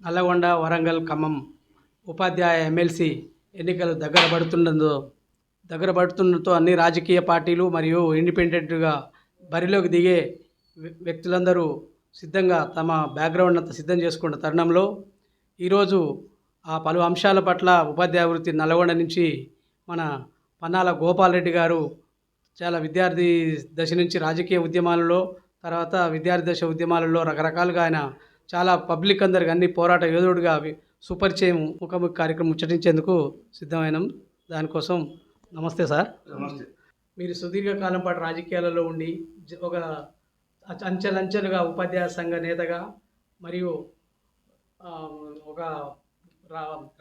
నల్లగొండ, వరంగల్, ఖమ్మం ఉపాధ్యాయ MLC ఎన్నికలు దగ్గర పడుతుండటంతో అన్ని రాజకీయ పార్టీలు మరియు ఇండిపెండెంట్గా బరిలోకి దిగే వ్యక్తులందరూ సిద్ధంగా తమ బ్యాక్గ్రౌండ్ అంతా సిద్ధం చేసుకున్న తరుణంలో ఈరోజు ఆ పలు అంశాల పట్ల ఉపాధ్యాయ వృత్తి నల్గొండ నుంచి మన పన్నాల గోపాల్ రెడ్డి గారు చాలా విద్యార్థి దశ నుంచి రాజకీయ ఉద్యమాలలో, తర్వాత విద్యార్థి దశ ఉద్యమాలలో రకరకాలుగా ఆయన చాలా పబ్లిక్ అందరికి అన్ని పోరాట యోధుడిగా సుపరిచయం ముఖాముఖి కార్యక్రమం ముచ్చటించేందుకు సిద్ధమైనాం. దానికోసం నమస్తే సార్. నమస్తే. మీరు సుదీర్ఘకాలం పాటు రాజకీయాలలో ఉండి ఒక అంచెలంచెలుగా ఉపాధ్యాయ సంఘ నేతగా మరియు ఆ, ఒక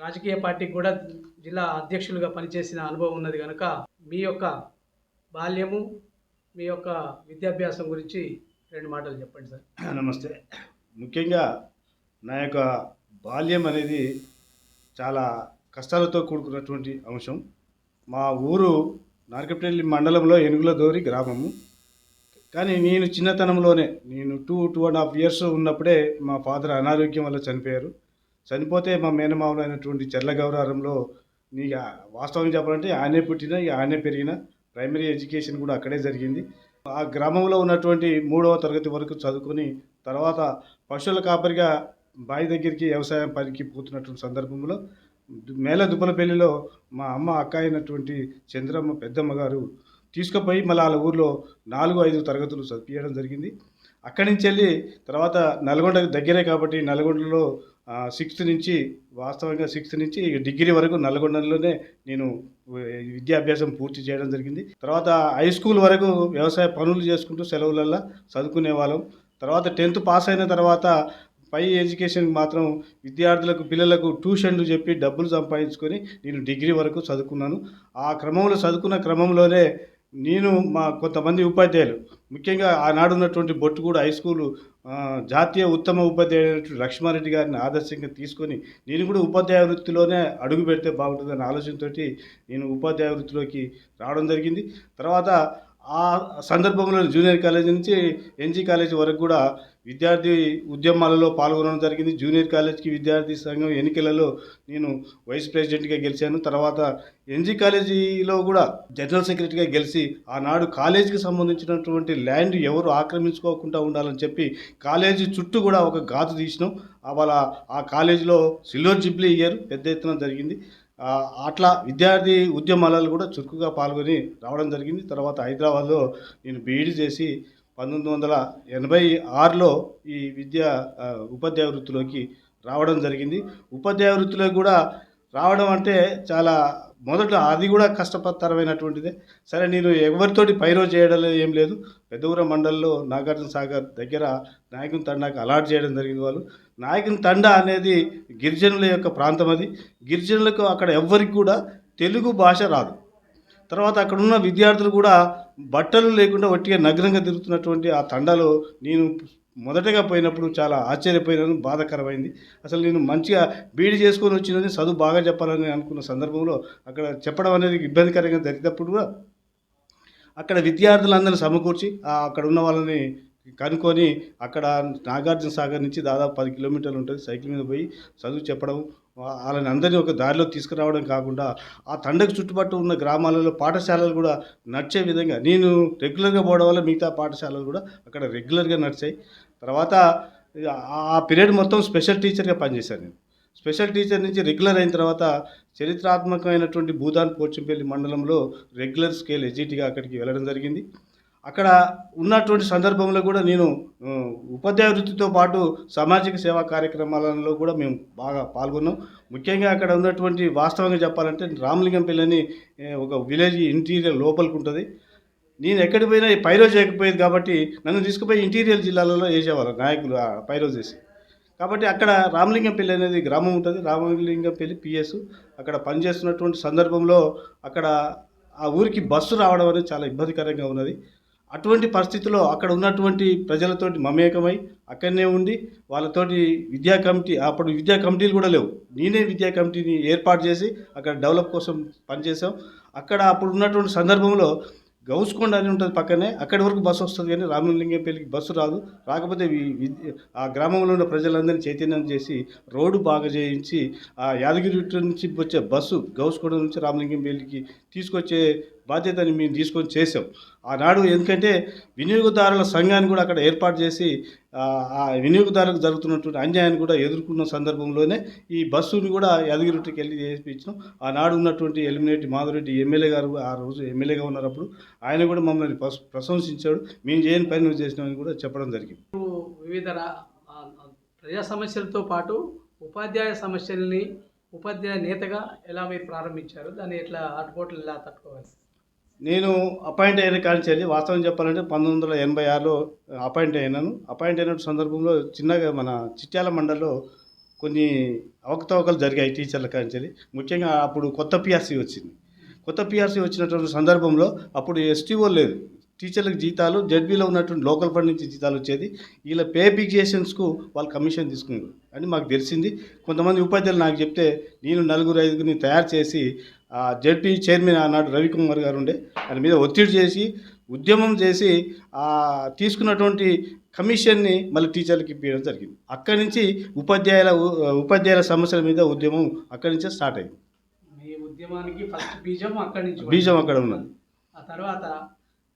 రాజకీయ పార్టీకి కూడా జిల్లా అధ్యక్షులుగా పనిచేసిన అనుభవం ఉన్నది కనుక మీ యొక్క బాల్యము, మీ యొక్క విద్యాభ్యాసం గురించి 2 మాటలు చెప్పండి సార్. నమస్తే. ముఖ్యంగా నా యొక్క బాల్యం అనేది చాలా కష్టాలతో కూడుకున్నటువంటి అంశం. మా ఊరు నార్కపల్లి మండలంలో ఏనుగుల దోరి గ్రామము. కానీ నేను చిన్నతనంలోనే నేను 2.5 years ఉన్నప్పుడే మా ఫాదర్ అనారోగ్యం వల్ల చనిపోయారు. చనిపోతే మా మేనమామలు అయినటువంటి చెర్ల గౌరారంలో నీకు వాస్తవం చెప్పాలంటే ఆయనే పుట్టిన ఆయనే పెరిగిన ప్రైమరీ ఎడ్యుకేషన్ కూడా అక్కడే జరిగింది. ఆ గ్రామంలో ఉన్నటువంటి 3వ తరగతి వరకు చదువుకొని తర్వాత పశువుల కాపరిగా బావి దగ్గరికి వ్యవసాయం పనికి పోతున్నటువంటి సందర్భంలో దుబ్బలపల్లిలో మా అమ్మ అక్క అయినటువంటి చంద్రమ్మ పెద్దమ్మ గారు తీసుకుపోయి మళ్ళీ వాళ్ళ ఊర్లో 4-5 తరగతులు చదివించడం జరిగింది. అక్కడి నుంచి వెళ్ళి తర్వాత నల్గొండ దగ్గరే కాబట్టి నల్గొండలో 6th నుంచి వాస్తవంగా 6th నుంచి డిగ్రీ వరకు నల్గొండలోనే నేను విద్యాభ్యాసం పూర్తి చేయడం జరిగింది. తర్వాత హై స్కూల్ వరకు వ్యవసాయ పనులు చేసుకుంటూ సెలవులల్లో చదువుకునే వాళ్ళం. తర్వాత 10th పాస్ అయిన తర్వాత పై ఎడ్యుకేషన్ మాత్రం విద్యార్థులకు పిల్లలకు ట్యూషన్లు చెప్పి డబ్బులు సంపాదించుకొని నేను డిగ్రీ వరకు చదువుకున్నాను. ఆ క్రమంలో చదువుకున్న క్రమంలోనే నేను మా కొంతమంది ఉపాధ్యాయులు ముఖ్యంగా ఆనాడు ఉన్నటువంటి బొట్టుగూడ హై స్కూలు జాతీయ ఉత్తమ ఉపాధ్యాయుడు లక్ష్మారెడ్డి గారిని ఆదర్శంగా తీసుకొని నేను కూడా ఉపాధ్యాయ వృత్తిలోనే అడుగు పెడితే బాగుంటుందనే ఆలోచనతో నేను ఉపాధ్యాయ వృత్తిలోకి రావడం జరిగింది. తర్వాత ఆ సందర్భంలో జూనియర్ కాలేజీ నుంచి ఎన్జీ కాలేజీ వరకు కూడా విద్యార్థి ఉద్యమాలలో పాల్గొనడం జరిగింది. జూనియర్ కాలేజీకి విద్యార్థి సంఘం ఎన్నికలలో నేను వైస్ ప్రెసిడెంట్గా గెలిచాను. తర్వాత ఎన్జీ కాలేజీలో కూడా జనరల్ సెక్రటరీగా గెలిచి ఆనాడు కాలేజీకి సంబంధించినటువంటి ల్యాండ్ ఎవరు ఆక్రమించుకోకుండా ఉండాలని చెప్పి కాలేజీ చుట్టూ కూడా ఒక గాజు తీసినాం. అవాళ ఆ కాలేజీలో సిల్వర్ జూబ్లీ ఇయర్ పెద్ద ఎత్తున జరిగింది. అట్లా విద్యార్థి ఉద్యమాలలో కూడా చురుకుగా పాల్గొని రావడం జరిగింది. తర్వాత హైదరాబాద్లో నేను బీఈడీ చేసి 1986లో ఈ ఉపాధ్యాయ వృత్తిలోకి రావడం జరిగింది. ఉపాధ్యాయ వృత్తిలోకి కూడా రావడం అంటే చాలా మొదట అది కూడా కష్టతరమైనటువంటిదే. సరే నేను ఎవరితోటి పైరో చేయడం ఏం లేదు. పెద్దూర మండలంలో నాగార్జున సాగర్ దగ్గర నాయకుని తండాకి అలాట్ చేయడం జరిగింది. వాళ్ళు నాయకుని తండా అనేది గిరిజనుల యొక్క ప్రాంతం. అది గిరిజనులకు అక్కడ ఎవ్వరికి కూడా తెలుగు భాష రాదు. తర్వాత అక్కడ ఉన్న విద్యార్థులు కూడా బట్టలు లేకుండా ఒట్టిగా నగ్నంగా తిరుగుతున్నటువంటి ఆ తండాలో నేను మొదటగా పోయినప్పుడు చాలా ఆశ్చర్యపోయినాను, బాధాకరమైంది. అసలు నేను మంచిగా బీఈడీ చేసుకొని వచ్చినది చదువు బాగా చెప్పాలని అనుకున్న సందర్భంలో అక్కడ చెప్పడం అనేది ఇబ్బందికరంగా జరిగినప్పుడు కూడా అక్కడ విద్యార్థులందరినీ సమకూర్చి అక్కడ ఉన్న వాళ్ళని కనుక్కొని అక్కడ నాగార్జున సాగర్ నుంచి దాదాపు 10 కిలోమీటర్లు ఉంటుంది. సైకిల్ మీద పోయి చదువు చెప్పడం, వాళ్ళని అందరినీ ఒక దారిలో తీసుకురావడం కాకుండా ఆ తండకు చుట్టుపక్కల ఉన్న గ్రామాలలో పాఠశాలలు కూడా నడిచే విధంగా నేను రెగ్యులర్గా పోవడం వల్ల మిగతా పాఠశాలలు కూడా అక్కడ రెగ్యులర్గా నడిచాయి. తర్వాత ఆ పీరియడ్ మొత్తం స్పెషల్ టీచర్గా పనిచేశాను. నేను స్పెషల్ టీచర్ నుంచి రెగ్యులర్ అయిన తర్వాత చరిత్రాత్మకమైనటువంటి భూదాన్ పోచంపల్లి మండలంలో రెగ్యులర్ స్కేల్ ఎజిటీగా అక్కడికి వెళ్ళడం జరిగింది. అక్కడ ఉన్నటువంటి సందర్భంలో కూడా నేను ఉపాధ్యాయ వృత్తితో పాటు సామాజిక సేవా కార్యక్రమాలలో కూడా మేము బాగా పాల్గొన్నాం. ముఖ్యంగా అక్కడ ఉన్నటువంటి వాస్తవంగా చెప్పాలంటే రామలింగంపల్లి అని ఒక విలేజ్ ఇంటీరియర్ లోపలికి ఉంటుంది. నేను ఎక్కడికి పోయినా పైరో చేయకపోయేది కాబట్టి నన్ను తీసుకుపోయి ఇంటీరియర్ జిల్లాలలో వేసేవారు నాయకులు పైరో చేసి. కాబట్టి అక్కడ రామలింగంపల్లి అనేది గ్రామం ఉంటుంది. రామలింగంపల్లి పిఎస్ అక్కడ పనిచేస్తున్నటువంటి సందర్భంలో అక్కడ ఆ ఊరికి బస్సు రావడం అనేది చాలా ఇబ్బందికరంగా ఉన్నది. అటువంటి పరిస్థితుల్లో అక్కడ ఉన్నటువంటి ప్రజలతోటి మమేకమై అక్కడనే ఉండి వాళ్ళతోటి విద్యా కమిటీ, అప్పుడు విద్యా కమిటీలు కూడా లేవు, నేనే విద్యా కమిటీని ఏర్పాటు చేసి అక్కడ డెవలప్ కోసం పనిచేసాం. అక్కడ అప్పుడు ఉన్నటువంటి సందర్భంలో గౌస్కొండ అని ఉంటుంది పక్కనే, అక్కడి వరకు బస్సు వస్తుంది కానీ రామలింగంపల్లికి బస్సు రాదు. రాకపోతే ఆ గ్రామంలో ఉన్న ప్రజలందరినీ చైతన్యం చేసి రోడ్డు బాగా చేయించి ఆ యాదగిరి నుంచి వచ్చే బస్సు గౌస్కొండ నుంచి రామలింగంపల్లికి తీసుకొచ్చే బాధ్యతని మేము తీసుకొని చేసాం ఆనాడు. ఎందుకంటే వినియోగదారుల సంఘాన్ని కూడా అక్కడ ఏర్పాటు చేసి ఆ వినియోగదారులకు జరుగుతున్నటువంటి అన్యాయాన్ని కూడా ఎదుర్కొన్న సందర్భంలోనే ఈ బస్సుని కూడా యాదగిరిగుట్టకి వెళ్ళి చేయించాం. ఆనాడు ఉన్నటువంటి ఎలిమినేటి మాధవరెడ్డి ఎమ్మెల్యే గారు ఆ రోజు ఎమ్మెల్యేగా ఉన్నప్పుడు ఆయన కూడా మమ్మల్ని ప్రశంసించాడు. మేము చేయని పని నువ్వు చేసినామని కూడా చెప్పడం జరిగింది. వివిధ ప్రజా సమస్యలతో పాటు ఉపాధ్యాయ సమస్యల్ని ఉపాధ్యాయ నేతగా ఎలా మీరు ప్రారంభించారు, దాన్ని ఎట్లా ఆటుపోట్లు ఎలా తట్టుకోవాలి? నేను అపాయింట్ అయిన కానించి వాస్తవం చెప్పాలంటే 1986లో అపాయింట్ అయినాను. అపాయింట్ అయిన సందర్భంలో చిన్నగా మన చిట్యాల మండలంలో కొన్ని అవకతవకలు జరిగాయి టీచర్ల కానించి. ముఖ్యంగా అప్పుడు కొత్త పిఆర్సీ వచ్చింది. కొత్త పిఆర్సీ వచ్చినటువంటి సందర్భంలో అప్పుడు ఎస్టీఓ లేదు. టీచర్లకు జీతాలు జడ్బీలో ఉన్నటువంటి లోకల్ ఫండ్ నుంచి జీతాలు వచ్చేది. వీళ్ళ పే అప్లికేషన్స్కు వాళ్ళు కమిషన్ తీసుకున్నారు అని మాకు తెలిసింది. కొంతమంది ఉపాధ్యాయులు నాకు చెప్తే నేను 4-5 తయారు చేసి జడ్పీ చైర్మన్ ఆనాడు రవికుమార్ గారు ఉండే, ఆయన మీద ఒత్తిడి చేసి ఉద్యమం చేసి తీసుకున్నటువంటి కమిషన్ని మళ్ళీ టీచర్లకి ఇప్పించడం జరిగింది. అక్కడి నుంచి ఉపాధ్యాయుల సమస్యల మీద ఉద్యమం అక్కడి నుంచే స్టార్ట్ అయింది. మీ ఉద్యమానికి ఫస్ట్ బీజం అక్కడి నుంచి బీజం అక్కడ ఉన్నది. ఆ తర్వాత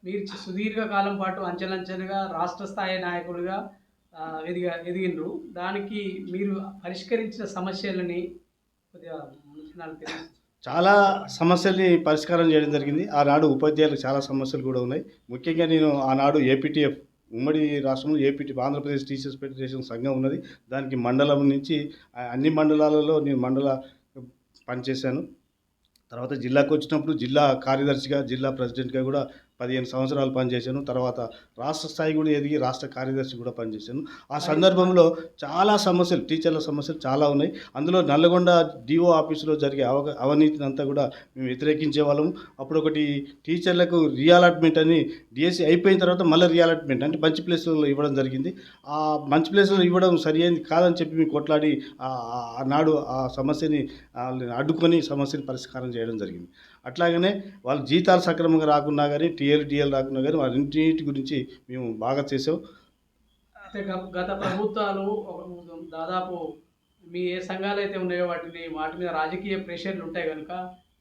మీరు సుదీర్ఘకాలం పాటు అంచెలంచెలుగా రాష్ట్ర స్థాయి నాయకులుగా ఎదిగినరు. దానికి మీరు పరిష్కరించిన సమస్యలని కొద్దిగా నాకు తెలుసు. చాలా సమస్యల్ని పరిష్కారం చేయడం జరిగింది. ఆనాడు ఉపాధ్యాయులకు చాలా సమస్యలు కూడా ఉన్నాయి. ముఖ్యంగా నేను ఆనాడు ఏపీటీఎఫ్ ఉమ్మడి రాష్ట్రంలో ఆంధ్రప్రదేశ్ టీచర్స్ ఫెడరేషన్ సంఘం ఉన్నది. దానికి మండలం నుంచి అన్ని మండలాలలో నేను పనిచేశాను. తర్వాత జిల్లాకు వచ్చినప్పుడు జిల్లా కార్యదర్శిగా, జిల్లా ప్రెసిడెంట్గా కూడా 15 సంవత్సరాలు పనిచేశాను. తర్వాత రాష్ట్ర స్థాయి కూడా ఎదిగి రాష్ట్ర కార్యదర్శి కూడా పనిచేశాను. ఆ సందర్భంలో చాలా సమస్యలు, టీచర్ల సమస్యలు చాలా ఉన్నాయి. అందులో నల్లగొండ డిఓ ఆఫీసులో జరిగే అవినీతిని అంతా కూడా మేము వ్యతిరేకించే వాళ్ళము. అప్పుడు ఒకటి టీచర్లకు రీఅలాట్మెంట్ అని డిఎస్సి అయిపోయిన తర్వాత మళ్ళీ రీఅలాట్మెంట్ అంటే మంచి ప్లేసులలో ఇవ్వడం జరిగింది. ఆ మంచి ప్లేసులలో ఇవ్వడం సరి అయింది కాదని చెప్పి మేము కొట్లాడి ఆనాడు ఆ సమస్యని అడ్డుకొని సమస్యని పరిష్కారం చేయడం జరిగింది. అట్లాగనే వాళ్ళు జీతాలు సక్రమంగా రాకున్నా కానీ, టీఎల్ రాకున్నా కానీ వారింటి గురించి మేము బాగా చేసాం. అయితే గత ప్రభుత్వాలు దాదాపు మీ ఏ సంఘాలు అయితే ఉన్నాయో వాటి మీద రాజకీయ ప్రెషర్లు ఉంటాయి కనుక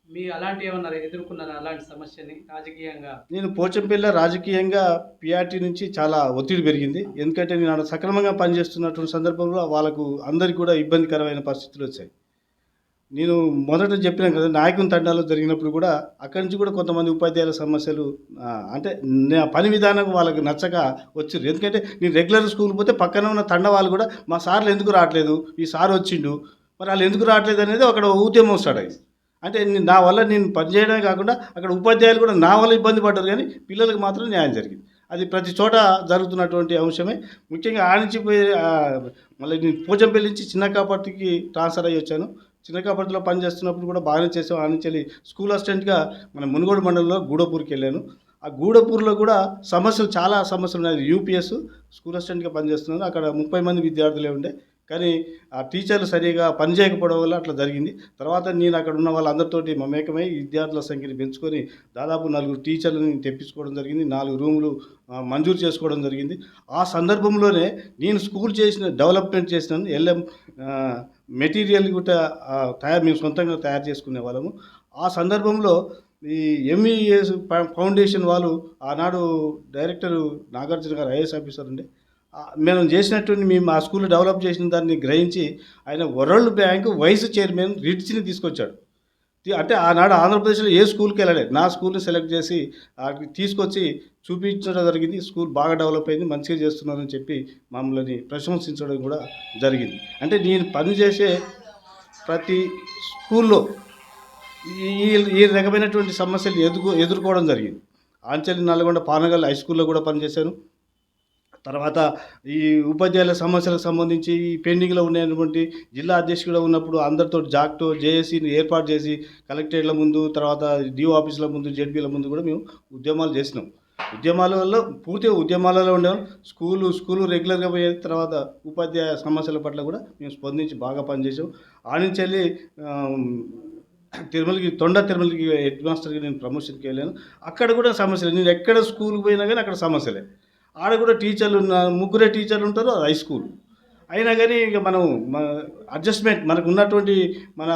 మీ అలాంటి ఏమన్నా ఎదుర్కొన్నారా అలాంటి సమస్యని రాజకీయంగా? నేను పోచంపల్లిలో రాజకీయంగా పిఆర్టీ నుంచి చాలా ఒత్తిడి పెరిగింది. ఎందుకంటే నేను సక్రమంగా పనిచేస్తున్నటువంటి సందర్భంలో వాళ్ళకు అందరికీ కూడా ఇబ్బందికరమైన పరిస్థితులు వచ్చాయి. నేను మొదట చెప్పినాను కదా, నాయకుని తండాలో జరిగినప్పుడు కూడా అక్కడి నుంచి కూడా కొంతమంది ఉపాధ్యాయుల సమస్యలు అంటే నా పని విధానం వాళ్ళకి నచ్చక వచ్చిండ్రు. ఎందుకంటే నేను రెగ్యులర్ స్కూల్ పోతే పక్కన ఉన్న తండ వాళ్ళు కూడా మా సార్లు ఎందుకు రావట్లేదు, ఈ సార్ వచ్చిండు మరి వాళ్ళు ఎందుకు రావట్లేదు అనేది అక్కడ ఉద్యమం స్టార్ట్ అయింది. అంటే నా వల్ల నేను పనిచేయడమే కాకుండా అక్కడ ఉపాధ్యాయులు కూడా నా వల్ల ఇబ్బంది పడ్డారు, కానీ పిల్లలకు మాత్రం న్యాయం జరిగింది. అది ప్రతి చోట జరుగుతున్నటువంటి అంశమే. ముఖ్యంగా ఆడించి పోయి మళ్ళీ నేను పోచంపల్లి నుంచి చిన్నకాపర్తికి ట్రాన్స్ఫర్ అయ్యి వచ్చాను. చిన్నకాపర్తిలో పనిచేస్తున్నప్పుడు కూడా బాగానే చేసాం. ఆడించి స్కూల్ అసిస్టెంట్గా మన మునుగోడు మండలంలో గూడపూర్కి వెళ్ళాను. ఆ గూడపూర్లో కూడా చాలా సమస్యలు ఉన్నాయి. యూపీఎస్ స్కూల్ అసిస్టెంట్గా పనిచేస్తున్నాను. అక్కడ 30 మంది విద్యార్థులే ఉండే, కానీ ఆ టీచర్లు సరిగా పనిచేయకపోవడం వల్ల అట్లా జరిగింది. తర్వాత నేను అక్కడ ఉన్న వాళ్ళందరితోటి మమేకమై విద్యార్థుల సంఖ్యని పెంచుకొని దాదాపు 4 టీచర్లని తెప్పించుకోవడం జరిగింది. 4 రూములు మంజూరు చేసుకోవడం జరిగింది. ఆ సందర్భంలోనే నేను స్కూల్ డెవలప్మెంట్ చేసినాను. ఎల్ఎం మెటీరియల్ కూడా మేము సొంతంగా తయారు చేసుకునే వాళ్ళము. ఆ సందర్భంలో ఈ ఎంఈఎస్ ఫౌండేషన్ వాళ్ళు ఆనాడు డైరెక్టర్ నాగార్జున గారు ఐఏఎస్ ఆఫీసర్ ఉండే, మేము చేసినటువంటి మేము ఆ స్కూల్లో డెవలప్ చేసిన దాన్ని గ్రహించి ఆయన వరల్డ్ బ్యాంక్ వైస్ చైర్మన్ రిట్స్ని తీసుకొచ్చాడు. అంటే ఆనాడు ఆంధ్రప్రదేశ్లో ఏ స్కూల్కి వెళ్ళలేదు, నా స్కూల్ని సెలెక్ట్ చేసి తీసుకొచ్చి చూపించడం జరిగింది. స్కూల్ బాగా డెవలప్ అయింది, మంచిగా చేస్తున్నారని చెప్పి మమ్మల్ని ప్రశంసించడం కూడా జరిగింది. అంటే నేను పనిచేసే ప్రతి స్కూల్లో ఈ రకమైనటువంటి సమస్యలు ఎదుర్కోవడం జరిగింది. ఆంచలి నల్గొండ పానగల్ హై స్కూల్లో కూడా పనిచేశాను. తర్వాత ఈ ఉపాధ్యాయుల సమస్యలకు సంబంధించి ఈ పెండింగ్లో ఉన్నటువంటి జిల్లా అధ్యక్షుడు ఉన్నప్పుడు అందరితో జాక్టో జేఏసీని ఏర్పాటు చేసి కలెక్టరేట్ల ముందు, తర్వాత డిఓ ఆఫీసుల ముందు, జెడ్పీల ముందు కూడా మేము ఉద్యమాలు చేసినాం. ఉద్యమాలలో పూర్తిగా ఉద్యమాలలో ఉండేవాళ్ళం. స్కూలు రెగ్యులర్గా పోయేది. తర్వాత ఉపాధ్యాయ సమస్యల పట్ల కూడా మేము స్పందించి బాగా పనిచేసాం. ఆ నుంచి వెళ్ళి తిరుమలకి హెడ్ మాస్టర్గా నేను ప్రమోషన్కి వెళ్ళాను. అక్కడ కూడా సమస్యలే. నేను ఎక్కడ స్కూల్కి పోయినా కానీ అక్కడ సమస్యలే. ఆడ కూడా టీచర్లు ముగ్గురే టీచర్లు ఉంటారు. అది హై స్కూల్. అయినా కానీ ఇక మనం అడ్జస్ట్మెంట్ మనకు ఉన్నటువంటి మన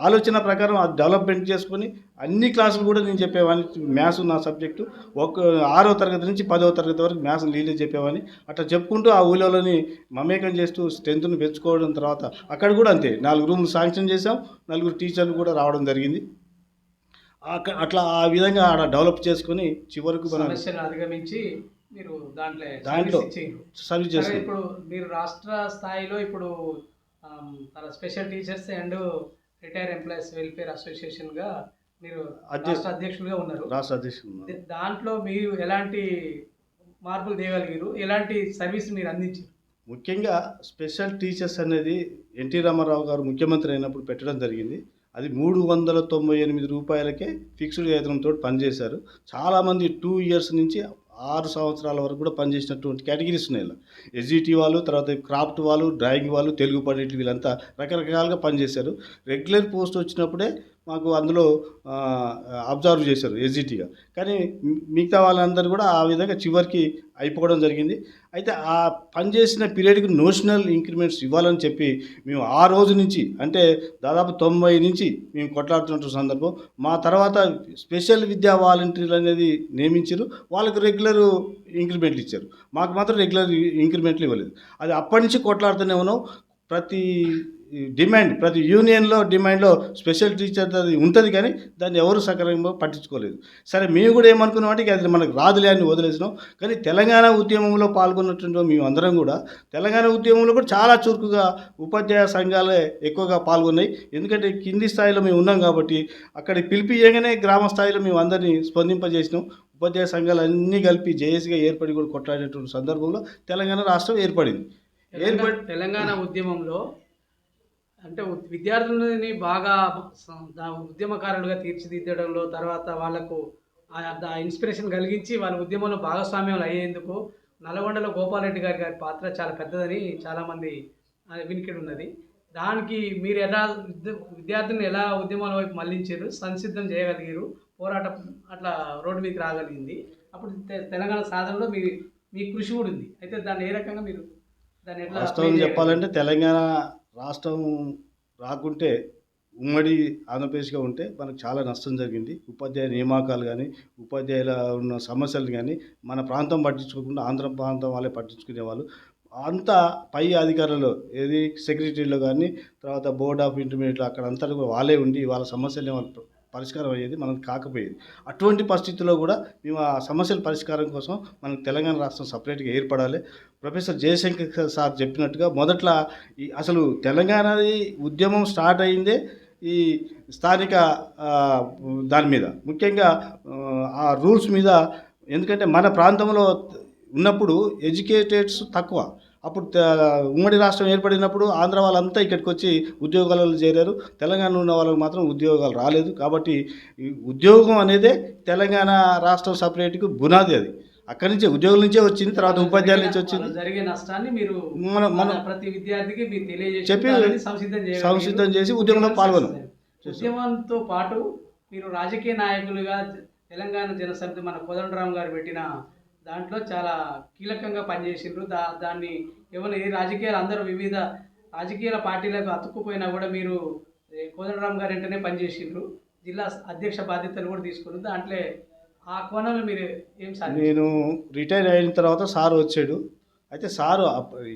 ఆలోచన ప్రకారం అది డెవలప్మెంట్ చేసుకొని అన్ని క్లాసులు కూడా నేను చెప్పేవాడిని. మ్యాథ్స్ నా సబ్జెక్టు. ఒక 6వ తరగతి నుంచి 10వ తరగతి వరకు మ్యాథ్స్ లీడే చెప్పేవాడిని. అట్లా చెప్పుకుంటూ ఆ ఊళ్ళోని మమేకం చేస్తూ స్ట్రెంత్ను పెంచుకోవడం. తర్వాత అక్కడ కూడా అంతే 4 రూములు శాంక్షన్ చేసాం. 4 టీచర్లు కూడా రావడం జరిగింది. అట్లా ఆ విధంగా ఆడ డెవలప్ చేసుకొని చివరకు మనం సమస్యను అధిగమించి మీరు దాంట్లో సర్వీస్ సరే, చేస్తాం. ఇప్పుడు మీరు రాష్ట్ర స్థాయిలో ఇప్పుడు special teachers and retire employees welfare అసోసియేషన్గా మీరు రాష్ట్ర అధ్యక్షులుగా ఉన్నారు. రాష్ట్ర అధ్యక్షుడు. దాంట్లో మీరు ఎలాంటి మార్పులు తేగలిగారు, ఎలాంటి సర్వీస్ మీరు అందించారు? ముఖ్యంగా స్పెషల్ టీచర్స్ అనేది ఎన్టీ రామారావు గారు ముఖ్యమంత్రి అయినప్పుడు పెట్టడం జరిగింది. అది 398 రూపాయలకే ఫిక్స్డ్ వేతనంతో పనిచేశారు. చాలామంది 2 ఇయర్స్ నుంచి 6 సంవత్సరాల వరకు కూడా పనిచేసినటువంటి కేటగిరీస్ ఉన్నాయి. ఇలా ఎస్జిటి వాళ్ళు, తర్వాత క్రాఫ్ట్ వాళ్ళు, డ్రాయింగ్ వాళ్ళు, తెలుగు పండిట్లు వీళ్ళంతా రకరకాలుగా పనిచేశారు. రెగ్యులర్ పోస్ట్ వచ్చినప్పుడే మాకు అందులో అబ్జర్వ్ చేశారు ఎస్జిటిగా. కానీ మిగతా వాళ్ళందరూ కూడా ఆ విధంగా చివరికి అయిపోవడం జరిగింది. అయితే ఆ పనిచేసిన పీరియడ్కి నోషనల్ ఇంక్రిమెంట్స్ ఇవ్వాలని చెప్పి మేము ఆ రోజు నుంచి, అంటే దాదాపు 90 నుంచి మేము కొట్లాడుతున్న సందర్భం. మా తర్వాత స్పెషల్ విద్యా వాలంటీర్లు అనేది నియమించారు. వాళ్ళకి రెగ్యులర్ ఇంక్రిమెంట్లు ఇచ్చారు. మాకు మాత్రం రెగ్యులర్ ఇంక్రిమెంట్లు ఇవ్వలేదు. అది అప్పటి నుంచి కొట్లాడుతూనే ఉన్నాం. ప్రతి యూనియన్లో డిమాండ్లో స్పెషల్ టీచర్ అది ఉంటుంది, కానీ దాన్ని ఎవరు సక్రమంగా పట్టించుకోలేదు. సరే, మేము కూడా ఏమనుకున్నామంటే అది మనకు రాదులే అని వదిలేసినాం. కానీ తెలంగాణ ఉద్యమంలో పాల్గొన్నటువంటి మేము అందరం కూడా తెలంగాణ ఉద్యమంలో కూడా చాలా చురుకుగా ఉపాధ్యాయ సంఘాలే ఎక్కువగా పాల్గొన్నాయి. ఎందుకంటే కింది స్థాయిలో మేము ఉన్నాం కాబట్టి అక్కడికి పిలిపియగానే గ్రామ స్థాయిలో మేము అందరినీ స్పందింపజేసినాం. ఉపాధ్యాయ సంఘాలు అన్నీ కలిపి జేఏసీగా ఏర్పడి కూడా కొట్లాడేటువంటి సందర్భంలో తెలంగాణ రాష్ట్రం ఏర్పడింది. తెలంగాణ ఉద్యమంలో అంటే విద్యార్థులని బాగా ఉద్యమకారులుగా తీర్చిదిద్దడంలో, తర్వాత వాళ్ళకు ఆ ఇన్స్పిరేషన్ కలిగించి వాళ్ళ ఉద్యమంలో భాగస్వామ్యాలు అయ్యేందుకు నల్గొండలో గోపాలరెడ్డి గారి పాత్ర చాలా పెద్దదని చాలామంది వినికిడి ఉన్నది. దానికి మీరు విద్యార్థులను ఎలా ఉద్యమాల వైపు మళ్లించారు, సంసిద్ధం చేయగలిగారు, పోరాటం అట్లా రోడ్డు మీదకి రాగలిగింది. అప్పుడు తెలంగాణ సాధనలో మీ కృషి కూడా ఉంది. అయితే దాన్ని ఏ రకంగా మీరు దాన్ని ఎట్లా వాస్తవం చెప్పాలంటే తెలంగాణ రాష్ట్రం రాకుంటే ఉమ్మడి ఆంధ్రప్రదేశ్గా ఉంటే మనకు చాలా నష్టం జరిగింది. ఉపాధ్యాయ నియామకాలు కానీ, ఉపాధ్యాయుల ఉన్న సమస్యలు కానీ మన ప్రాంతం పట్టించుకోకుండా ఆంధ్ర ప్రాంతం వాళ్ళే పట్టించుకునేవాళ్ళు. అంతా పై అధికారులు ఏది సెక్రటరీలో కానీ, తర్వాత బోర్డ్ ఆఫ్ ఇంటర్మీడియట్లో అక్కడ అంతా కూడా వాళ్ళే ఉండి వాళ్ళ సమస్యలు వాళ్ళు పరిష్కారం అయ్యేది, మనకు కాకపోయేది. అటువంటి పరిస్థితుల్లో కూడా మేము ఆ సమస్యల పరిష్కారం కోసం మనకు తెలంగాణ రాష్ట్రం సపరేట్గా ఏర్పడాలి. ప్రొఫెసర్ జయశంకర్ సార్ చెప్పినట్టుగా మొదట్లో అసలు తెలంగాణది ఉద్యమం స్టార్ట్ అయిందే ఈ స్థానిక దాని మీద, ముఖ్యంగా ఆ రూల్స్ మీద. ఎందుకంటే మన ప్రాంతంలో ఉన్నప్పుడు ఎడ్యుకేటెడ్స్ తక్కువ. అప్పుడు ఉమ్మడి రాష్ట్రం ఏర్పడినప్పుడు ఆంధ్ర వాళ్ళంతా ఇక్కడికి వచ్చి ఉద్యోగాలలో చేరారు. తెలంగాణలో ఉన్న వాళ్ళకి మాత్రం ఉద్యోగాలు రాలేదు. కాబట్టి ఈ ఉద్యోగం అనేదే తెలంగాణ రాష్ట్రం సపరేట్కి బునాది. అది అక్కడి నుంచే ఉద్యోగుల నుంచే వచ్చింది, తర్వాత ఉపాధ్యాయుల నుంచి వచ్చింది. జరిగే నష్టాన్ని మీరు మన ప్రతి విద్యార్థికి మీరు చెప్పి సంసిద్ధం చేసి ఉద్యమంలో పాల్గొన్నాం. ఉద్యమంతో పాటు మీరు రాజకీయ నాయకులుగా తెలంగాణ జనసమితి మన కోదండరామ్ గారు పెట్టిన దాంట్లో చాలా కీలకంగా పనిచేసిండ్రు. దాన్ని ఎవరు ఏ రాజకీయాలు అందరూ వివిధ రాజకీయాల పార్టీలకు అతుక్కుపోయినా కూడా మీరు కోదండరామ్ గారు వెంటనే పనిచేసిండ్రు. జిల్లా అధ్యక్ష బాధ్యతలు కూడా తీసుకున్నారు. దాంట్లో ఆ కోణంలో మీరు ఏం సార్? నేను రిటైర్ అయిన తర్వాత సార్ వచ్చాడు. అయితే సారు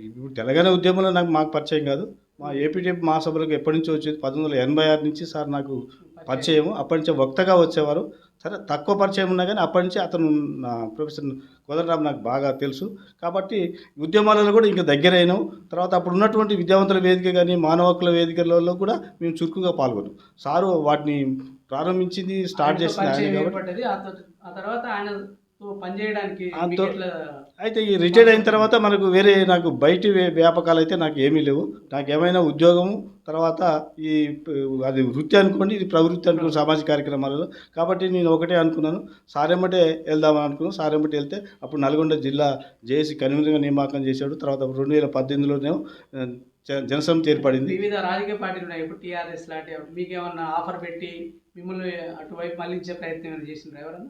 ఇప్పుడు తెలంగాణ ఉద్యమంలో మాకు పరిచయం కాదు. మా ఏపీటీఎఫ్ మహాసభలకు ఎప్పటి నుంచో వచ్చేది 1986 నుంచి సార్ నాకు పరిచయము. అప్పటి నుంచి వక్తగా వచ్చేవారు. సరే, తక్కువ పరిచయం ఉన్నా కానీ అప్పటి నుంచి అతను నా ప్రొఫెసర్ కోదండరామ్ నాకు బాగా తెలుసు. కాబట్టి ఉద్యమాలలో కూడా ఇంకా దగ్గరైనాం. తర్వాత అప్పుడు ఉన్నటువంటి విద్యావంతుల వేదిక కానీ, మానవ హక్కుల వేదికలలో కూడా మేము చురుకుగా పాల్గొన్నాం. సారు వాటిని ప్రారంభించింది, స్టార్ట్ చేసింది ఆయన కాబట్టి. ఆ తర్వాత ఆయనతో పనిచేయడానికి అయితే ఈ రిటైర్డ్ అయిన తర్వాత మనకు వేరే నాకు బయటి వ్యాపకాలు అయితే నాకు ఏమీ లేవు. నాకు ఏమైనా ఉద్యోగము, తర్వాత ఈ అది వృత్తి అనుకోండి, ఇది ప్రవృత్తి అనుకోండి సామాజిక కార్యక్రమాలలో. కాబట్టి నేను ఒకటే అనుకున్నాను, సారెమ్మటే వెళ్దామని అనుకున్నాను. సారెమ్మటే వెళ్తే అప్పుడు నల్గొండ జిల్లా జేఏసీ కన్వీనర్గా నియామకం చేశాడు. తర్వాత 2018లోనేమో జనసమితి ఏర్పడింది. వివిధ రాజకీయ పార్టీలు ఉన్నాయి. ఇప్పుడు టీఆర్ఎస్ లాంటి మీకేమన్నా ఆఫర్ పెట్టి మిమ్మల్ని అటువైపు మళ్ళించే ప్రయత్నం ఏమైనా చేసిండ్రా ఎవరన్నా?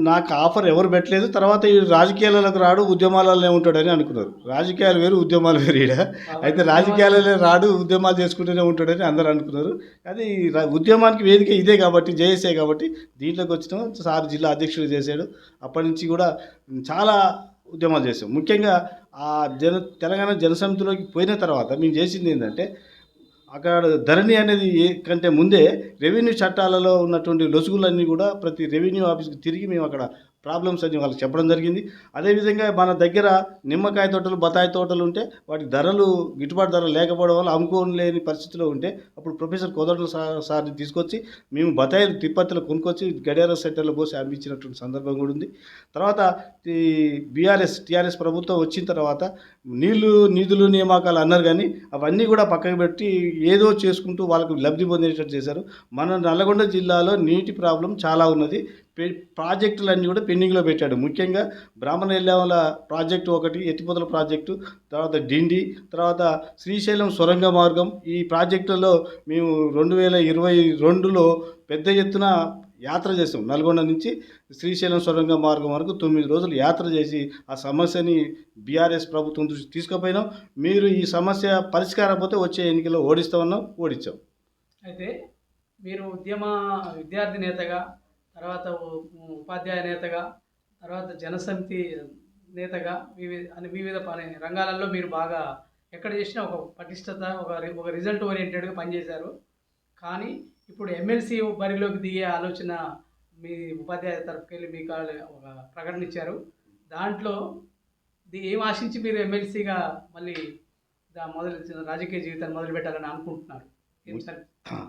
నాకు ఆఫర్ ఎవరు పెట్టలేదు. తర్వాత ఈ రాజకీయాలకు రాడు, ఉద్యమాలలో ఉంటాడని అనుకున్నారు. రాజకీయాలు వేరు, ఉద్యమాలు వేరు. ఈడ అయితే రాజకీయాలలో రాడు, ఉద్యమాలు చేసుకుంటూనే ఉంటాడని అందరూ అనుకున్నారు. కానీ ఉద్యమానికి వేదిక ఇదే కాబట్టి, జేఏసీ కాబట్టి దీంట్లోకి వచ్చినాం. సార్ జిల్లా అధ్యక్షుడు చేశాడు. అప్పటి నుంచి కూడా చాలా ఉద్యమాలు చేసాం. ముఖ్యంగా ఆ తెలంగాణ జనసమితిలోకి పోయిన తర్వాత మేము చేసింది ఏంటంటే, అక్కడ ధరణి అనేది కంటే ముందే రెవెన్యూ చట్టాలలో ఉన్నటువంటి లొసుగులన్నీ కూడా ప్రతి రెవెన్యూ ఆఫీస్కి తిరిగి మేము అక్కడ ప్రాబ్లమ్స్ అన్ని వాళ్ళకి చెప్పడం జరిగింది. అదేవిధంగా మన దగ్గర నిమ్మకాయ తోటలు, బత్తాయి తోటలు ఉంటే వాటి ధరలు గిట్టుబాటు ధరలు లేకపోవడం వల్ల అమ్ముకోలేని పరిస్థితిలో ఉంటే అప్పుడు ప్రొఫెసర్ కోదండ సార్ని తీసుకొచ్చి మేము బత్తాయిలు తిప్పత్తులు కొనుక్కొచ్చి గడియార సెంటర్లో పోసి అమ్మించినటువంటి సందర్భం కూడా ఉంది. తర్వాత ఈ టీఆర్ఎస్ ప్రభుత్వం వచ్చిన తర్వాత నిధులు నియామకాలు అన్నారు, కానీ అవన్నీ కూడా పక్కకు పెట్టి ఏదో చేసుకుంటూ వాళ్ళకు లబ్ధి పొందేటట్టు చేశారు. మన నల్గొండ జిల్లాలో నీటి ప్రాబ్లం చాలా ఉన్నది. ప్రాజెక్టులన్నీ కూడా పెండింగ్లో పెట్టాడు. ముఖ్యంగా బ్రాహ్మణ ఎల్లావల ప్రాజెక్టు ఒకటి, ఎత్తిపోతల ప్రాజెక్టు, తర్వాత డిండి, తర్వాత శ్రీశైలం సొరంగ మార్గం. ఈ ప్రాజెక్టులలో మేము 2022లో పెద్ద ఎత్తున యాత్ర చేసాం. నల్గొండ నుంచి శ్రీశైలం సొరంగ మార్గం వరకు 9 రోజులు యాత్ర చేసి ఆ సమస్యని బీఆర్ఎస్ ప్రభుత్వం దృష్టి తీసుకుపోయినాం. మీరు ఈ సమస్య పరిష్కారం పోతే వచ్చే ఎన్నికల్లో ఓడిస్తామన్నాం, ఓడించాం. అయితే మీరు విద్యార్థి నేతగా, తర్వాత ఉపాధ్యాయ నేతగా, తర్వాత జనసమితి నేతగా వివిధ పని రంగాలలో మీరు బాగా ఎక్కడ చేసినా ఒక పటిష్టత, ఒక రిజల్ట్ ఓరియంటెడ్గా పనిచేశారు. కానీ ఇప్పుడు ఎమ్మెల్సీ బరిలోకి దిగే ఆలోచన మీ ఉపాధ్యాయ తరఫుకెళ్ళి మీకు ఒక ప్రకటన ఇచ్చారు. దాంట్లో ఏం ఆశించి మీరు ఎమ్మెల్సీగా మళ్ళీ రాజకీయ జీవితాన్ని మొదలు పెట్టాలని అనుకుంటున్నారు?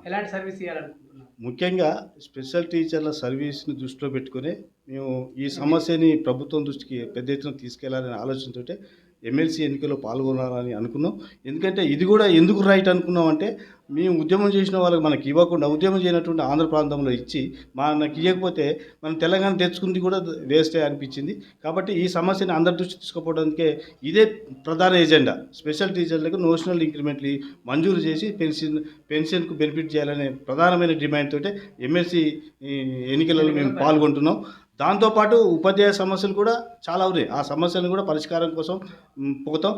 ఎలాంటి సర్వీస్ ఇవ్వాలనుకుంటున్నారు? ముఖ్యంగా స్పెషల్ టీచర్ల సర్వీస్ని దృష్టిలో పెట్టుకుని మేము ఈ సమస్యని ప్రభుత్వం దృష్టికి పెద్ద ఎత్తున తీసుకెళ్లాలనే ఆలోచనతో ఎమ్మెల్సీ ఎన్నికల్లో పాల్గొనాలని అనుకున్నాం. ఎందుకంటే ఇది కూడా ఎందుకు రైట్ అనుకున్నాం అంటే, మేము ఉద్యమం చేసిన వాళ్ళకి మనకి ఇవ్వకుండా ఉద్యమం చేయనటువంటి ఆంధ్ర ప్రాంతంలో ఇచ్చి మనకి ఇవ్వకపోతే మనం తెలంగాణ తెచ్చుకుంది కూడా వేస్టే అనిపించింది. కాబట్టి ఈ సమస్యని అందరి దృష్టి తీసుకుపోవడానికే ఇదే ప్రధాన ఎజెండా. స్పెషల్ టీచర్లకు నోషనల్ ఇంక్రిమెంట్లు మంజూరు చేసి పెన్షన్కు బెనిఫిట్ చేయాలనే ప్రధానమైన డిమాండ్ తోటే ఎమ్మెల్సీ ఎన్నికలలో మేము పాల్గొంటున్నాం. దాంతోపాటు ఉపాధ్యాయ సమస్యలు కూడా చాలా ఉన్నాయి. ఆ సమస్యలను కూడా పరిష్కారం కోసం పోతాం.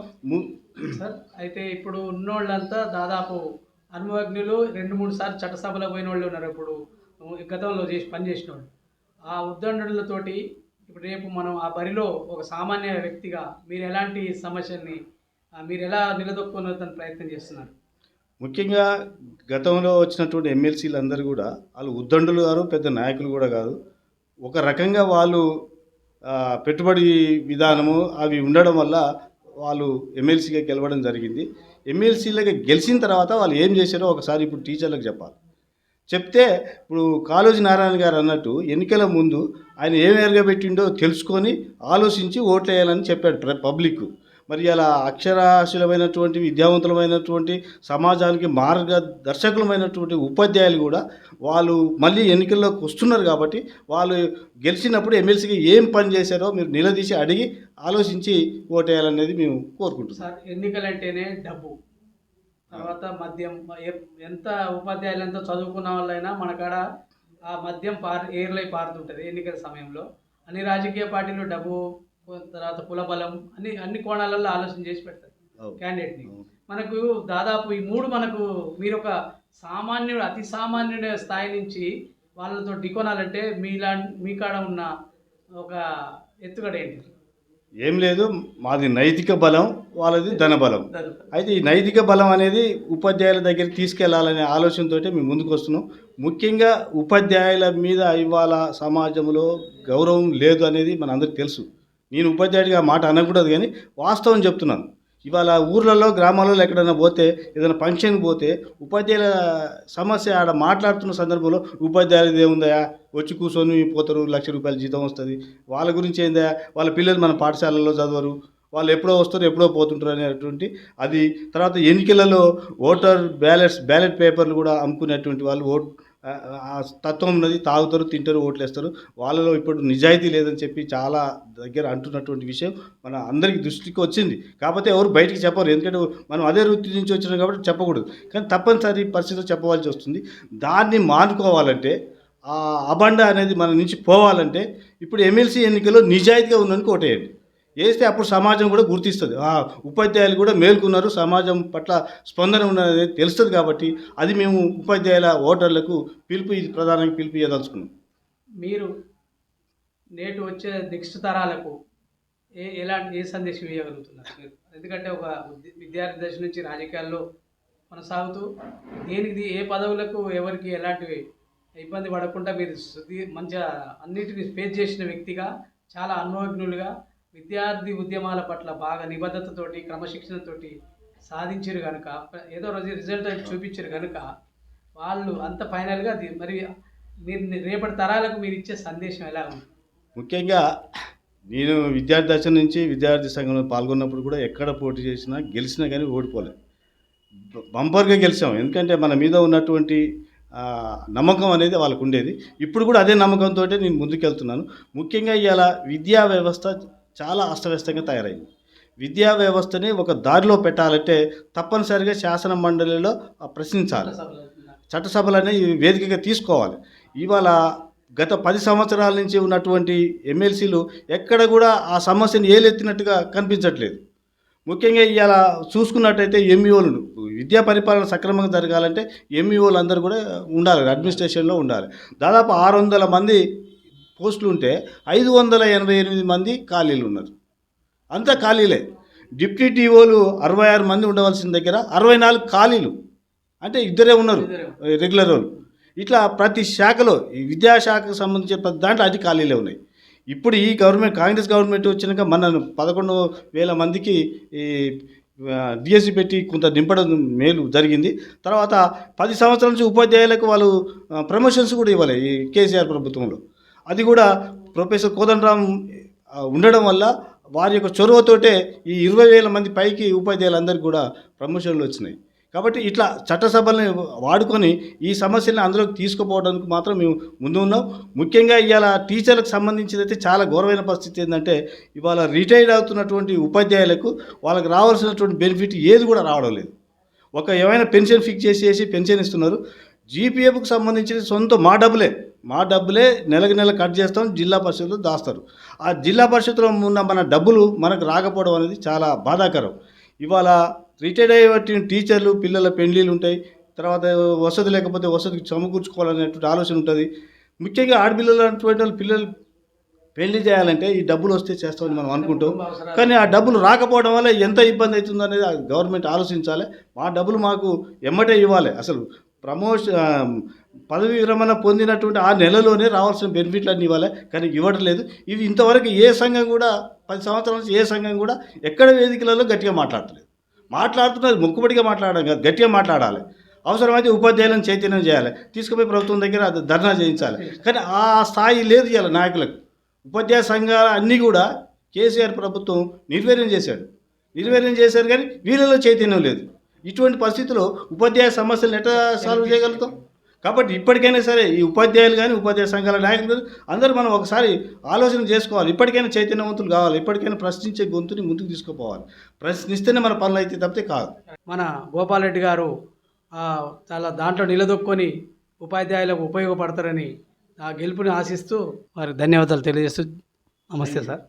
సార్, అయితే ఇప్పుడు ఉన్నోళ్ళంతా దాదాపు అనుభవజ్ఞులు, 2-3 సార్లు చట్టసభలో పోయిన వాళ్ళు ఉన్నారు. ఇప్పుడు గతంలో పనిచేసిన వాళ్ళు. ఆ ఉద్దండులతోటి ఇప్పుడు రేపు మనం ఆ బరిలో ఒక సామాన్య వ్యక్తిగా మీరు ఎలాంటి సమస్యల్ని మీరు ఎలా నిలదొక్కునే ప్రయత్నం చేస్తున్నారు? ముఖ్యంగా గతంలో వచ్చినటువంటి ఎమ్మెల్సీలు అందరూ కూడా వాళ్ళు ఉద్దండులు గారు, పెద్ద నాయకులు కూడా కాదు. ఒక రకంగా వాళ్ళు పెట్టుబడి విధానము అవి ఉండడం వల్ల వాళ్ళు ఎమ్మెల్సీగా గెలవడం జరిగింది. ఎమ్మెల్సీలుగా గెలిచిన తర్వాత వాళ్ళు ఏం చేశారో ఒకసారి ఇప్పుడు టీచర్లకు చెప్పాలి. చెప్తే ఇప్పుడు కాళోజీ నారాయణ గారు అన్నట్టు ఎన్నికల ముందు ఆయన ఏం ఎరగబెట్టిండో తెలుసుకొని ఆలోచించి ఓట్లు వేయాలని చెప్పాడు పబ్లిక్. మరి అలా అక్షరాస్యులమైనటువంటి, విద్యావంతులమైనటువంటి, సమాజానికి మార్గదర్శకులమైనటువంటి ఉపాధ్యాయులు కూడా వాళ్ళు మళ్ళీ ఎన్నికల్లోకి వస్తున్నారు. కాబట్టి వాళ్ళు గెలిచినప్పుడు ఎమ్మెల్సీకి ఏం పని చేశారో మీరు నిలదీసి అడిగి ఆలోచించి ఓటేయాలనేది మేము కోరుకుంటున్నాం. సార్, ఎన్నికలంటేనే డబ్బు, తర్వాత మద్యం. ఎంత ఉపాధ్యాయులు ఎంత చదువుకున్న వాళ్ళైనా మన కాడ ఆ మద్యం ఏర్లై పారుతుంటుంది ఎన్నికల సమయంలో. అన్ని రాజకీయ పార్టీలు డబ్బు, తర్వాత కుల బలం, అన్ని కోణాలలో ఆలోచన చేసి పెడతారు క్యాండిడేట్ని. మనకు దాదాపు ఈ మూడు మీరు ఒక సామాన్యుడు, అతి సామాన్యుడి స్థాయి నుంచి వాళ్ళతో ఢీకొనాలంటే మీ కాడ ఉన్న ఒక ఎత్తుగడ ఏంటి? ఏం లేదు, మాది నైతిక బలం, వాళ్ళది ధనబలం. అయితే ఈ నైతిక బలం అనేది ఉపాధ్యాయుల దగ్గరికి తీసుకెళ్లాలనే ఆలోచనతో మేము ముందుకు వస్తున్నాం. ముఖ్యంగా ఉపాధ్యాయుల మీద ఇవాళ సమాజంలో గౌరవం లేదు అనేది మనందరికీ తెలుసు. నేను ఉపాధ్యాయుడిగా మాట అనకూడదు, కానీ వాస్తవం చెప్తున్నాను. ఇవాళ ఊర్లలో, గ్రామాలలో ఎక్కడైనా పోతే, ఏదైనా ఫంక్షన్కి పోతే ఉపాధ్యాయుల సమస్య ఆడ మాట్లాడుతున్న సందర్భంలో ఉపాధ్యాయులది ఏముందా, వచ్చి కూర్చొని పోతారు, ₹1,00,000 జీతం వస్తుంది, వాళ్ళ గురించి ఏందా, వాళ్ళ పిల్లలు మన పాఠశాలలో చదవరు, వాళ్ళు ఎప్పుడో వస్తారు ఎప్పుడో పోతుంటారు అనేటువంటి అది. తర్వాత ఎన్నికలలో బ్యాలెట్ పేపర్లు కూడా అమ్ముకునేటువంటి వాళ్ళు ఆ తత్వం ఉన్నది, తాగుతారు, తింటారు, ఓట్లేస్తారు. వాళ్ళలో ఇప్పుడు నిజాయితీ లేదని చెప్పి చాలా దగ్గర అంటున్నటువంటి విషయం మన అందరికి దృష్టికి వచ్చింది. కాకపోతే ఎవరు బయటికి చెప్పరు. ఎందుకంటే మనం అదే వృత్తి నుంచి వచ్చినాం కాబట్టి చెప్పకూడదు. కానీ తప్పనిసరి పరిస్థితిలో చెప్పవలసి వస్తుంది. దాన్ని మానుకోవాలంటే ఆ అబండ అనేది మన నుంచి పోవాలంటే ఇప్పుడు ఎమ్మెల్సీ ఎన్నికల్లో నిజాయితీగా ఉన్నోనికి ఓటేయండి. ఏస్తే అప్పుడు సమాజం కూడా గుర్తిస్తుంది. ఉపాధ్యాయులు కూడా మేల్కొన్నారు, సమాజం పట్ల స్పందన ఉన్నది తెలుస్తుంది. కాబట్టి అది మేము ఉపాధ్యాయుల ఓటర్లకు ఇది ప్రధానంగా పిలుపు ఇవ్వదలుచుకున్నాం. మీరు నేటి వచ్చే నెక్స్ట్ తరాలకు ఏ సందేశం ఇవ్వగలుగుతున్నారు మీరు? ఎందుకంటే ఒక విద్యార్థి దశ నుంచి రాజకీయాల్లో కొనసాగుతూ ఏ పదవులకు ఎవరికి ఎలాంటి ఇబ్బంది పడకుండా మీరు మంచిగా అన్నిటిని ఫేస్ చేసిన వ్యక్తిగా, చాలా అనుభవజ్ఞులుగా, విద్యార్థి ఉద్యమాల పట్ల బాగా నిబద్ధతతోటి, క్రమశిక్షణతోటి సాధించారు కనుక, ఏదో రోజు రిజల్ట్ అని చూపించారు కనుక వాళ్ళు అంత ఫైనల్గా మరి మీరు రేపటి తరాలకు మీరు ఇచ్చే సందేశం ఎలా ఉంది? ముఖ్యంగా నేను విద్యార్థి దశ నుంచి విద్యార్థి సంఘంలో పాల్గొన్నప్పుడు కూడా ఎక్కడ పోటీ చేసినా గెలిచినా కానీ ఓడిపోలేదు. బంపర్గా గెలిచాం. ఎందుకంటే మన మీద ఉన్నటువంటి నమ్మకం అనేది వాళ్ళకు ఉండేది. ఇప్పుడు కూడా అదే నమ్మకంతో నేను ముందుకెళ్తున్నాను. ముఖ్యంగా ఇవాళ విద్యా వ్యవస్థ చాలా అస్తవ్యస్తంగా తయారైంది. విద్యా వ్యవస్థని ఒక దారిలో పెట్టాలంటే తప్పనిసరిగా శాసన మండలిలో ప్రశ్నించాలి. చట్టసభలు అనేవి వేదికగా తీసుకోవాలి. ఇవాళ గత 10 సంవత్సరాల నుంచి ఉన్నటువంటి ఎమ్మెల్సీలు ఎక్కడ కూడా ఆ సమస్యను ఏలెత్తినట్టుగా కనిపించట్లేదు. ముఖ్యంగా ఇవాళ చూసుకున్నట్టయితే ఎంఈఓలు, విద్యా పరిపాలన సక్రమంగా జరగాలంటే ఎంఈఓలు అందరూ కూడా ఉండాలి, అడ్మినిస్ట్రేషన్లో ఉండాలి. దాదాపు 600 మంది పోస్టులు ఉంటే 588 మంది ఖాళీలు ఉన్నారు. అంతా ఖాళీలే. డిప్యూటీ టీఓలు 66 మంది ఉండవలసిన దగ్గర 64 ఖాళీలు, అంటే ఇద్దరే ఉన్నారు రెగ్యులర్ వాళ్ళు. ఇట్లా ప్రతి శాఖలో, ఈ విద్యాశాఖకు సంబంధించిన ప్రతి దాంట్లో అది ఖాళీలే ఉన్నాయి. ఇప్పుడు ఈ గవర్నమెంట్, కాంగ్రెస్ గవర్నమెంట్ వచ్చినాక మన 11,000 మందికి ఈ డిఎస్సి పెట్టి కొంత నింపడం మేలు జరిగింది. తర్వాత 10 సంవత్సరాల నుంచి ఉపాధ్యాయులకు వాళ్ళు ప్రమోషన్స్ కూడా ఇవ్వాలి ఈ కేసీఆర్ ప్రభుత్వంలో. అది కూడా ప్రొఫెసర్ కోదండరామ్ ఉండడం వల్ల వారి యొక్క చొరవతోటే ఈ 20,000 మంది పైకి ఉపాధ్యాయులందరికీ కూడా ప్రమోషన్లు వచ్చినాయి. కాబట్టి ఇట్లా చట్టసభల్ని వాడుకొని ఈ సమస్యలను అందులోకి తీసుకుపోవడానికి మాత్రం మేము ముందు ఉన్నాం. ముఖ్యంగా ఇవాళ టీచర్లకు సంబంధించినైతే చాలా ఘోరమైన పరిస్థితి ఏంటంటే, ఇవాళ రిటైర్డ్ అవుతున్నటువంటి ఉపాధ్యాయులకు వాళ్ళకి రావాల్సినటువంటి బెనిఫిట్ ఏది కూడా రావడం లేదు. ఏమైనా పెన్షన్ ఫిక్స్ చేసి పెన్షన్ ఇస్తున్నారు. జీపీఎఫ్కి సంబంధించిన సొంత మా డబ్బులే నెల కట్ చేస్తాం, జిల్లా పరిషత్లో దాస్తారు. ఆ జిల్లా పరిషత్లో ఉన్న మన డబ్బులు మనకు రాకపోవడం అనేది చాలా బాధాకరం. ఇవాళ రిటైర్డ్ అయ్యేటువంటి టీచర్లు పిల్లల పెండ్లీలు ఉంటాయి, తర్వాత వసతి లేకపోతే వసతికి సమకూర్చుకోవాలనేటువంటి ఆలోచన ఉంటుంది. ముఖ్యంగా ఆడపిల్లలు అటువంటి వాళ్ళు పిల్లలు పెళ్లి చేయాలంటే ఈ డబ్బులు వస్తే చేస్తామని మనం అనుకుంటాం. కానీ ఆ డబ్బులు రాకపోవడం వల్ల ఎంత ఇబ్బంది అవుతుందో అనేది గవర్నమెంట్ ఆలోచించాలి. మా డబ్బులు మాకు ఎమ్మటే ఇవ్వాలి. అసలు పదవి విరమణ పొందినటువంటి ఆ నెలలోనే రావాల్సిన బెనిఫిట్లు అన్నీ ఇవ్వాలి, కానీ ఇవ్వడం లేదు. ఇవి ఇంతవరకు ఏ సంఘం కూడా 10 సంవత్సరాల నుంచి ఏ సంఘం కూడా ఎక్కడ వేదికలలో గట్టిగా మాట్లాడుతున్నది మొక్కుబడిగా మాట్లాడడం కాదు, గట్టిగా మాట్లాడాలి. అవసరమైతే ఉపాధ్యాయులను చైతన్యం చేయాలి, తీసుకుపోయి ప్రభుత్వం దగ్గర ధర్నా చేయించాలి. కానీ ఆ స్థాయి లేదు ఇవాళ నాయకులకు. ఉపాధ్యాయ సంఘాలు అన్నీ కూడా కేసీఆర్ ప్రభుత్వం నిర్వీర్యం చేశారు, కానీ వీళ్ళలో చైతన్యం లేదు. ఇటువంటి పరిస్థితుల్లో ఉపాధ్యాయ సమస్యలను ఎట్లా సాల్వ్ చేయగలుగుతాం? కాబట్టి ఇప్పటికైనా సరే ఈ ఉపాధ్యాయులు కానీ ఉపాధ్యాయ సంఘాల నాయకులు అందరూ మనం ఒకసారి ఆలోచన చేసుకోవాలి. ఇప్పటికైనా చైతన్యవంతులు కావాలి. ఇప్పటికైనా ప్రశ్నించే గొంతుని ముందుకు తీసుకుపోవాలి. ప్రశ్నిస్తేనే మన పనులు అయితే తప్పితే కాదు. మన గోపాల్ రెడ్డి గారు చాలా దాంట్లో నిలదొక్కొని ఉపాధ్యాయులకు ఉపయోగపడతారని ఆ గెలుపుని ఆశిస్తూ వారికి ధన్యవాదాలు తెలియజేస్తూ నమస్తే సార్.